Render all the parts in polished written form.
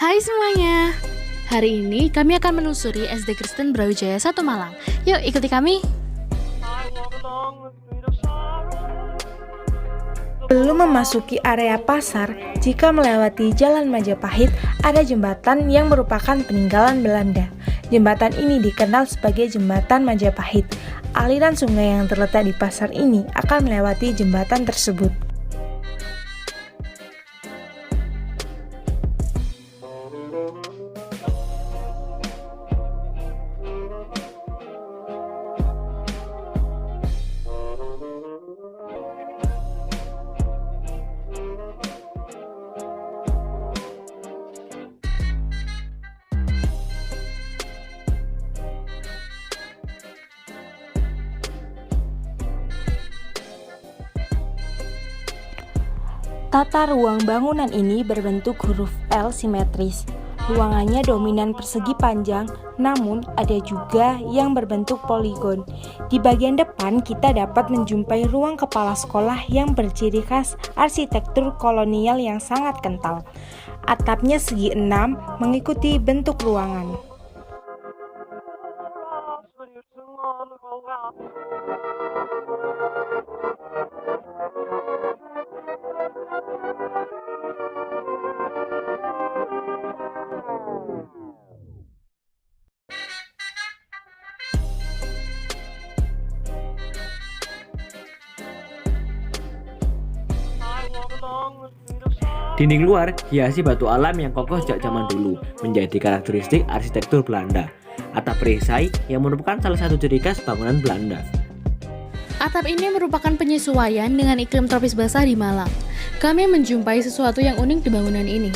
Hai semuanya, hari ini kami akan menelusuri SD Kristen Brawijaya 1 Malang. Yuk ikuti kami. Belum memasuki area pasar, jika melewati Jalan Majapahit, ada jembatan yang merupakan peninggalan Belanda. Jembatan ini dikenal sebagai Jembatan Majapahit. Aliran sungai yang terletak di pasar ini akan melewati jembatan tersebut. Tata ruang bangunan ini berbentuk huruf L simetris. Ruangannya dominan persegi panjang, namun ada juga yang berbentuk poligon. Di bagian depan kita dapat menjumpai ruang kepala sekolah yang berciri khas arsitektur kolonial yang sangat kental. Atapnya segi 6 mengikuti bentuk ruangan. Dinding luar hiasi batu alam yang kokoh sejak zaman dulu, menjadi karakteristik arsitektur Belanda. Atap perisai yang merupakan salah satu ciri khas bangunan Belanda. Atap ini merupakan penyesuaian dengan iklim tropis basah di Malang. Kami menjumpai sesuatu yang unik di bangunan ini.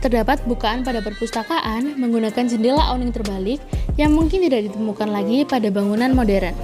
Terdapat bukaan pada perpustakaan menggunakan jendela awning terbalik yang mungkin tidak ditemukan lagi pada bangunan modern.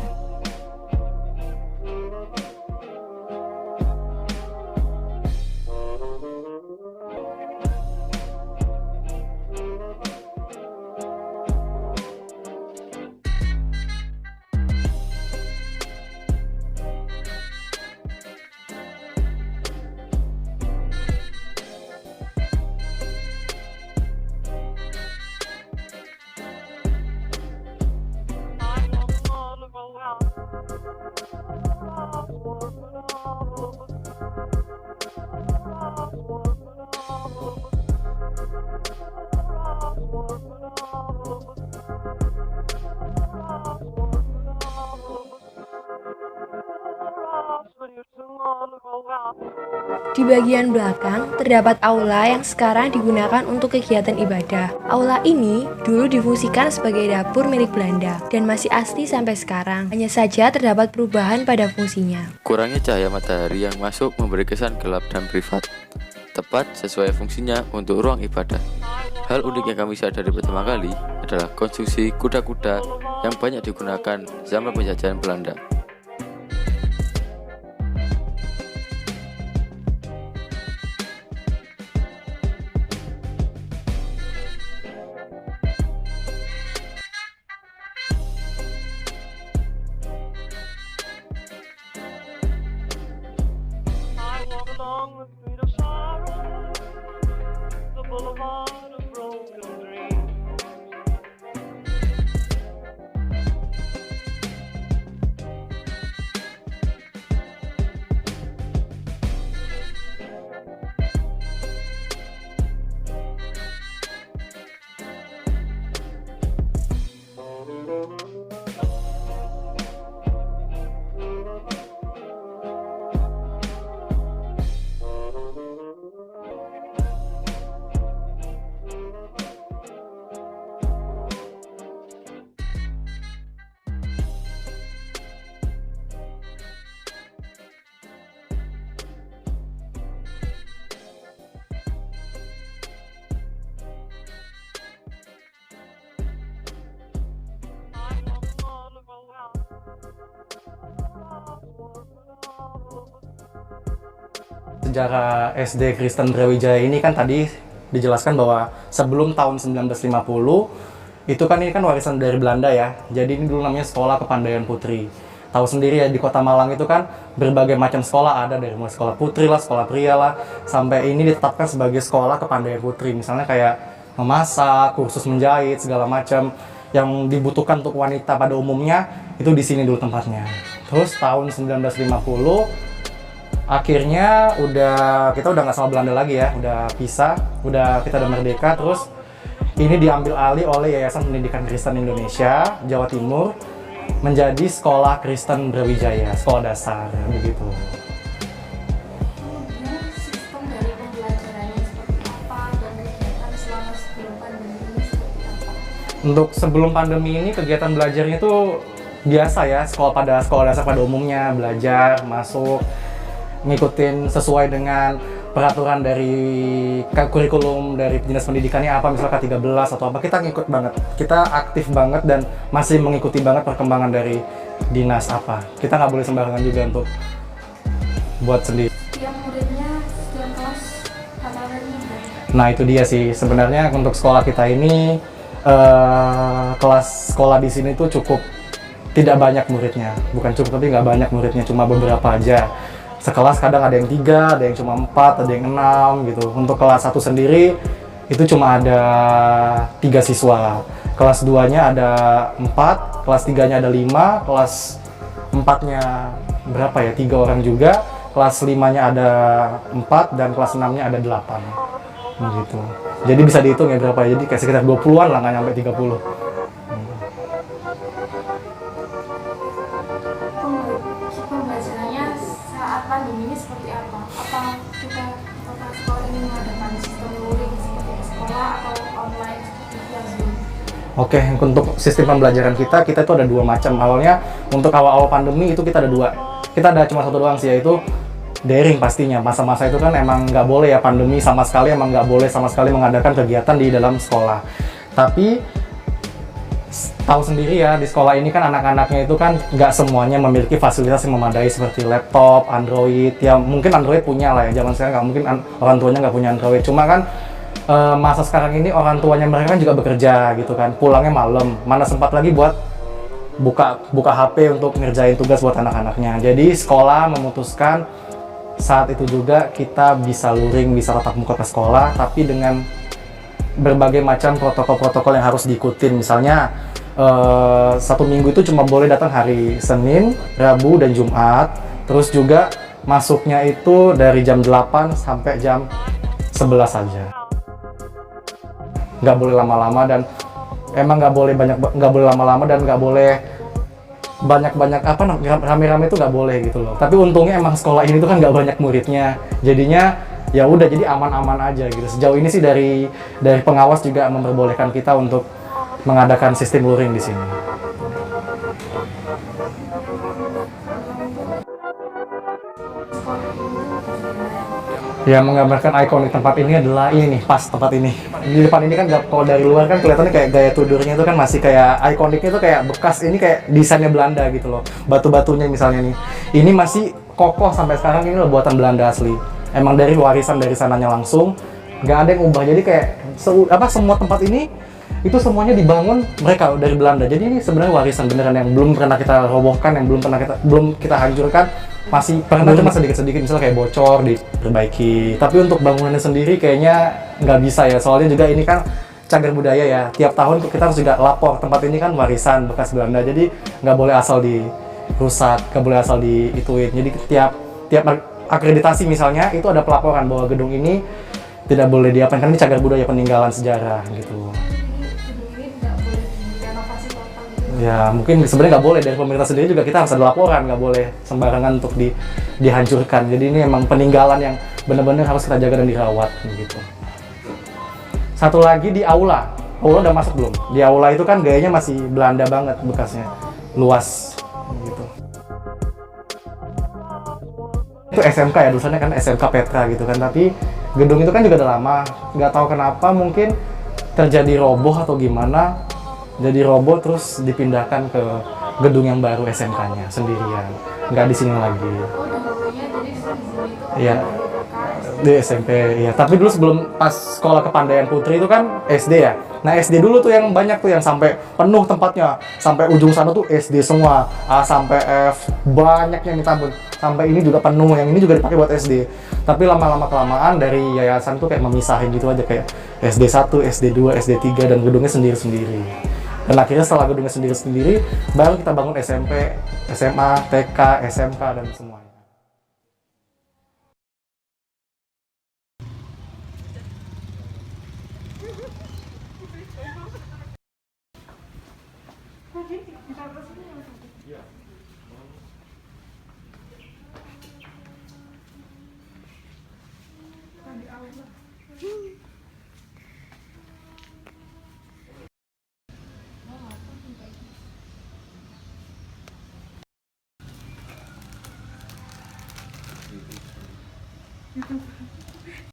Di bagian belakang, terdapat aula yang sekarang digunakan untuk kegiatan ibadah. Aula ini dulu difungsikan sebagai dapur milik Belanda dan masih asli sampai sekarang. Hanya saja terdapat perubahan pada fungsinya. Kurangnya cahaya matahari yang masuk memberi kesan gelap dan privat, tepat sesuai fungsinya untuk ruang ibadah. Hal unik yang kami sadari pertama kali adalah konstruksi kuda-kuda yang banyak digunakan zaman penjajahan Belanda. Sejarah SD Kristen Brawijaya ini kan tadi dijelaskan bahwa sebelum tahun 1950 itu kan ini kan warisan dari Belanda ya. Jadi ini dulu namanya Sekolah Kepandaian Putri. Tahu sendiri ya, di Kota Malang itu kan berbagai macam sekolah ada, dari mulai sekolah putri lah, sekolah pria lah, sampai ini ditetapkan sebagai Sekolah Kepandaian Putri. Misalnya kayak memasak, kursus menjahit, segala macam yang dibutuhkan untuk wanita pada umumnya itu di sini dulu tempatnya. Terus tahun 1950 akhirnya kita udah nggak sama Belanda lagi ya, udah pisah, kita udah merdeka. Terus ini diambil alih oleh Yayasan Pendidikan Kristen Indonesia Jawa Timur menjadi Sekolah Kristen Brawijaya, sekolah dasar begitu. Sistem dari pembelajarannya seperti apa dan kegiatan selama sebelum pandemi ini seperti apa? Untuk sebelum pandemi ini kegiatan belajarnya tuh biasa ya, sekolah dasar pada umumnya, belajar, masuk, ngikutin sesuai dengan peraturan dari kurikulum dari dinas pendidikannya apa, misalnya K13 atau apa, kita ngikut banget, kita aktif banget dan masih mengikuti banget perkembangan dari dinas apa. Kita nggak boleh sembarangan juga untuk buat sendiri. Setiap muridnya, setiap kelas takarannya berapa? Nah itu dia sih sebenarnya untuk sekolah kita ini, kelas sekolah di sini tuh cukup tidak banyak muridnya, bukan cukup tapi nggak banyak muridnya, cuma beberapa aja. Sekelas kadang ada yang 3, ada yang cuma 4, ada yang 6 gitu. Untuk kelas 1 sendiri itu cuma ada 3 siswa. Kelas 2-nya ada 4, kelas 3-nya ada 5, kelas 4-nya berapa ya? 3 orang juga. Kelas 5-nya ada 4 dan kelas 6-nya ada 8. Gitu. Jadi bisa dihitung ya berapa ya. Jadi kayak sekitar 20-an lah, nggak nyampe 30. Pembelajarannya saat pandemi ini seperti apa? Apakah sekolah ini mengadakan sistem luring seperti di sekolah atau online seperti via Zoom? Oke, untuk sistem pembelajaran kita itu ada 2 macam. Awalnya untuk awal-awal pandemi itu kita ada 2. Kita ada cuma 1 doang sih, yaitu daring pastinya. Masa-masa itu kan emang nggak boleh ya, pandemi sama sekali, emang nggak boleh sama sekali mengadakan kegiatan di dalam sekolah. Tapi tahu sendiri ya, di sekolah ini kan anak-anaknya itu kan nggak semuanya memiliki fasilitas yang memadai seperti laptop, Android. Ya mungkin Android punya lah ya, zaman sekarang nggak mungkin orang tuanya nggak punya Android. Cuma kan masa sekarang ini orang tuanya mereka kan juga bekerja gitu kan, pulangnya malam, mana sempat lagi buat buka HP untuk ngerjain tugas buat anak-anaknya. Jadi sekolah memutuskan saat itu juga kita bisa luring, bisa tatap muka ke sekolah, tapi dengan berbagai macam protokol-protokol yang harus diikutin. Misalnya 1 minggu itu cuma boleh datang hari Senin, Rabu, dan Jumat. Terus juga masuknya itu dari jam 8 sampai jam 11 saja. Nggak boleh lama-lama dan emang nggak boleh lama-lama dan nggak boleh banyak-banyak rame-rame itu nggak boleh gitu loh. Tapi untungnya emang sekolah ini tuh kan nggak banyak muridnya, jadinya ya udah jadi aman-aman aja gitu. Sejauh ini sih dari pengawas juga memperbolehkan kita untuk mengadakan sistem luring di sini. Ya, menggambarkan ikonik tempat ini adalah ini nih, pas tempat ini. Di depan ini kan kalau dari luar kan kelihatannya kayak gaya tudurnya itu kan masih kayak ikoniknya itu kayak bekas, ini kayak desainnya Belanda gitu loh. Batu-batunya misalnya nih. Ini masih kokoh sampai sekarang, ini loh buatan Belanda asli. Emang dari warisan dari sananya langsung, nggak ada yang ubah. Jadi kayak semua tempat ini itu semuanya dibangun mereka dari Belanda. Jadi ini sebenarnya warisan beneran yang belum pernah kita robohkan, yang belum kita hancurkan. Masih pernah cuma sedikit-sedikit, misalnya kayak bocor diperbaiki. Tapi untuk bangunannya sendiri kayaknya nggak bisa ya, soalnya juga ini kan cagar budaya ya. Tiap tahun kita harus juga lapor, tempat ini kan warisan bekas Belanda, jadi nggak boleh asal dirusak, nggak boleh asal diituin. Jadi tiap akreditasi misalnya itu ada pelaporan bahwa gedung ini tidak boleh diapain, karena ini cagar budaya peninggalan sejarah gitu. Ya mungkin sebenarnya nggak boleh, dari pemerintah sendiri juga kita harus ada laporan, nggak boleh sembarangan untuk dihancurkan. Jadi ini emang peninggalan yang benar-benar harus kita jaga dan dirawat gitu. Satu lagi di aula udah masuk belum? Di aula itu kan gayanya masih Belanda banget bekasnya, luas gitu. Itu SMK ya, dulunya kan SMK Petra gitu kan, tapi gedung itu kan juga udah lama, nggak tahu kenapa mungkin terjadi roboh atau gimana. Jadi roboh terus dipindahkan ke gedung yang baru SMK-nya sendirian, nggak di sini lagi. Oh, dahulunya jadi di sini itu Iya. Di SMP ya. Tapi dulu sebelum pas sekolah Kepandaian Putri itu kan SD ya. Nah SD dulu tuh yang banyak tuh yang sampai penuh tempatnya. Sampai ujung sana tuh SD semua. A sampai F banyak yang minta ampun. Sampai ini juga penuh, yang ini juga dipakai buat SD. Tapi lama-lama kelamaan dari yayasan tuh kayak memisahin gitu aja, kayak SD 1, SD 2, SD 3 dan gedungnya sendiri-sendiri. Dan akhirnya setelah gedungnya sendiri-sendiri baru kita bangun SMP, SMA, TK, SMK dan semuanya.